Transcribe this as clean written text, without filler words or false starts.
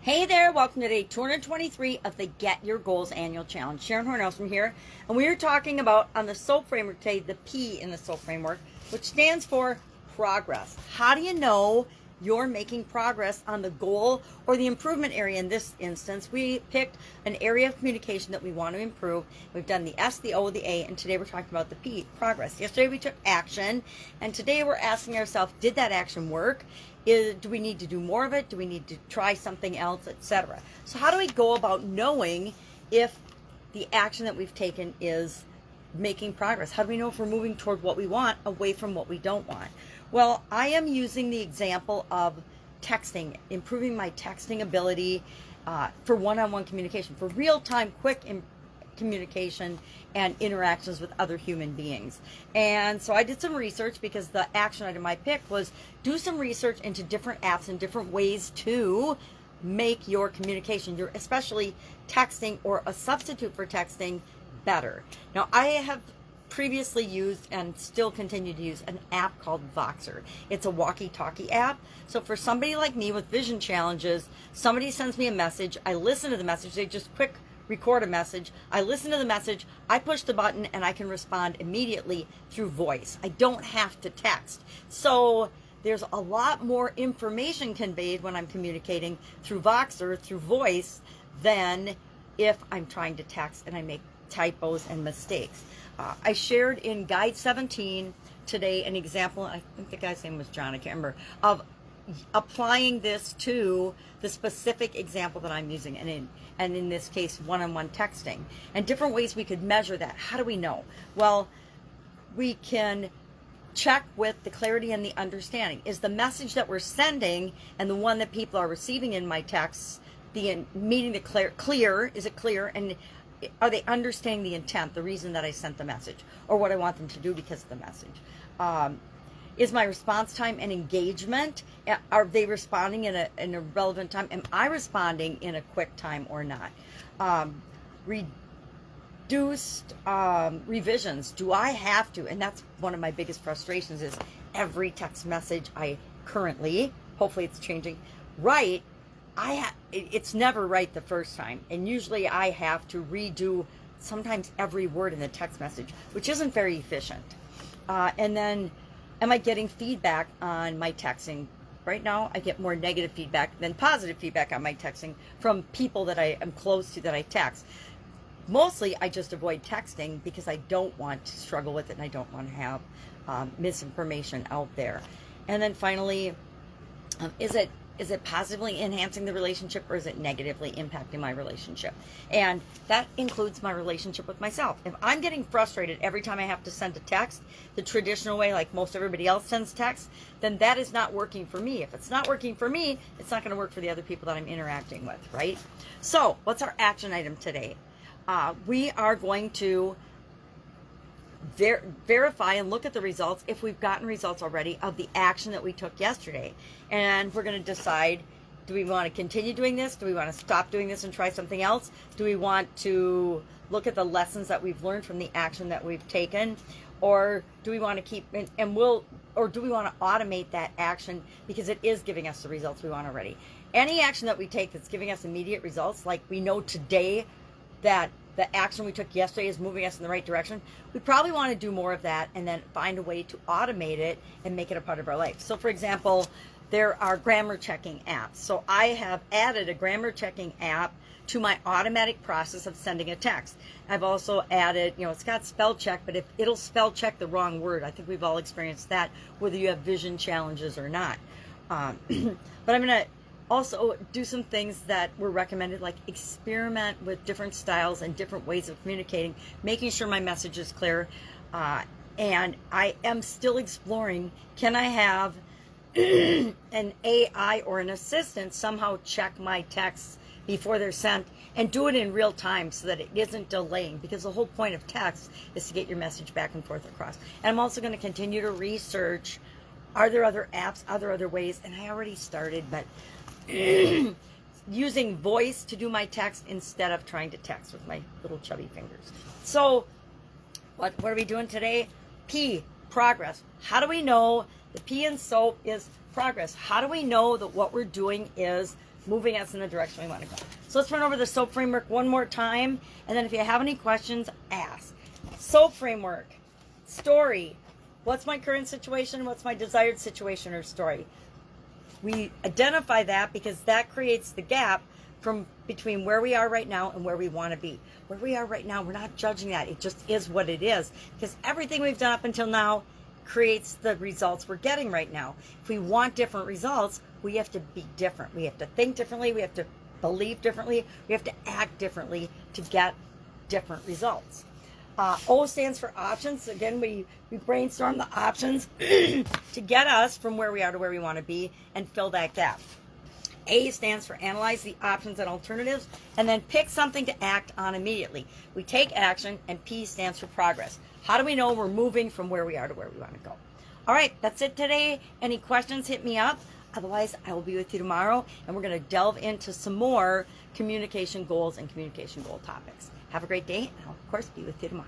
Hey there, welcome to day 223 of the Get Your Goals Annual Challenge. Sharon Horne-Ellstrom here, and we are talking about on the soaP framework today, the P in the soaP framework, which stands for progress. How do you know you're making progress on the goal or the improvement area? In this instance, we picked an area of communication that we want to improve. We've done the S, the O, the A, and today we're talking about the P, progress. Yesterday we took action, and today we're asking ourselves, did that action work? Do we need to do more of it? Do we need to try something else, etc.? So how do we go about knowing if the action that we've taken is making progress? How do we know if we're moving toward what we want away from what we don't want? Well, I am using the example of texting, improving my texting ability for one-on-one communication, for real-time, quick communication and interactions with other human beings. And so I did some research because the action item I picked was do some research into different apps and different ways to make your communication, your especially texting or a substitute for texting, better. Now, I have previously used and still continue to use an app called Voxer. It's a walkie-talkie app. So for somebody like me with vision challenges, somebody sends me a message, I listen to the message, they just quick record a message, I listen to the message, I push the button, and I can respond immediately through voice. I don't have to text. So there's a lot more information conveyed when I'm communicating through Voxer, through voice, than if I'm trying to text and I make typos and mistakes. I shared in Guide 17 today an example, I think the guy's name was John, I can't remember, of applying this to the specific example that I'm using, and in this case, one-on-one texting, and different ways we could measure that. How do we know? Well, we can check with the clarity and the understanding. Is the message that we're sending and the one that people are receiving in my texts, meeting the clear, is it clear, and are they understanding the intent, the reason that I sent the message, or what I want them to do because of the message? Is my response time and engagement, are they responding in a relevant time? Am I responding in a quick time or not? Reduced revisions. Do I have to? And that's one of my biggest frustrations is every text message I currently, hopefully it's changing, write, it's never right the first time. And usually I have to redo sometimes every word in the text message, which isn't very efficient. And then, am I getting feedback on my texting? Right now, I get more negative feedback than positive feedback on my texting from people that I am close to that I text. Mostly, I just avoid texting because I don't want to struggle with it and I don't want to have misinformation out there. And then finally, is it positively enhancing the relationship or is it negatively impacting my relationship? And that includes my relationship with myself. If I'm getting frustrated every time I have to send a text the traditional way, like most everybody else sends text, then that is not working for me. If it's not working for me, it's not going to work for the other people that I'm interacting with, right? So what's our action item today? We are going to verify and look at the results if we've gotten results already of the action that we took yesterday, and we're going to decide, do we want to continue doing this, do we want to stop doing this and try something else, do we want to look at the lessons that we've learned from the action that we've taken, or do we want to keep or do we want to automate that action because it is giving us the results we want already. Any action that we take that's giving us immediate results, like we know today that the action we took yesterday is moving us in the right direction, we probably want to do more of that and then find a way to automate it and make it a part of our life. So for example, there are grammar checking apps. So I have added a grammar checking app to my automatic process of sending a text. I've also added, it's got spell check, but if it'll spell check the wrong word, I think we've all experienced that, whether you have vision challenges or not. But I'm going to also do some things that were recommended, like experiment with different styles and different ways of communicating, making sure my message is clear. And I am still exploring, can I have an AI or an assistant somehow check my texts before they're sent and do it in real time so that it isn't delaying, because the whole point of text is to get your message back and forth across. And I'm also going to continue to research, are there other apps, are there other ways, and I already started, but using voice to do my text instead of trying to text with my little chubby fingers. So what are we doing today? P, progress. How do we know the P in soaP is progress? How do we know that what we're doing is moving us in the direction we want to go. So let's run over the SOAP framework one more time. And then if you have any questions, ask. SOAP framework. Story. What's my current situation? What's my desired situation or story? We identify that because that creates the gap from between where we are right now and where we want to be. Where we are right now, we're not judging that. It just is what it is. Because everything we've done up until now creates the results we're getting right now. If we want different results, we have to be different. We have to think differently. We have to believe differently. We have to act differently to get different results. O stands for options. Again, we brainstorm the options to get us from where we are to where we want to be and fill that gap. A stands for analyze the options and alternatives and then pick something to act on immediately. We take action, and P stands for progress. How do we know we're moving from where we are to where we want to go? All right, that's it today. Any questions, hit me up. Otherwise, I will be with you tomorrow, and we're going to delve into some more communication goals and communication goal topics. Have a great day, and I'll, of course, be with you tomorrow.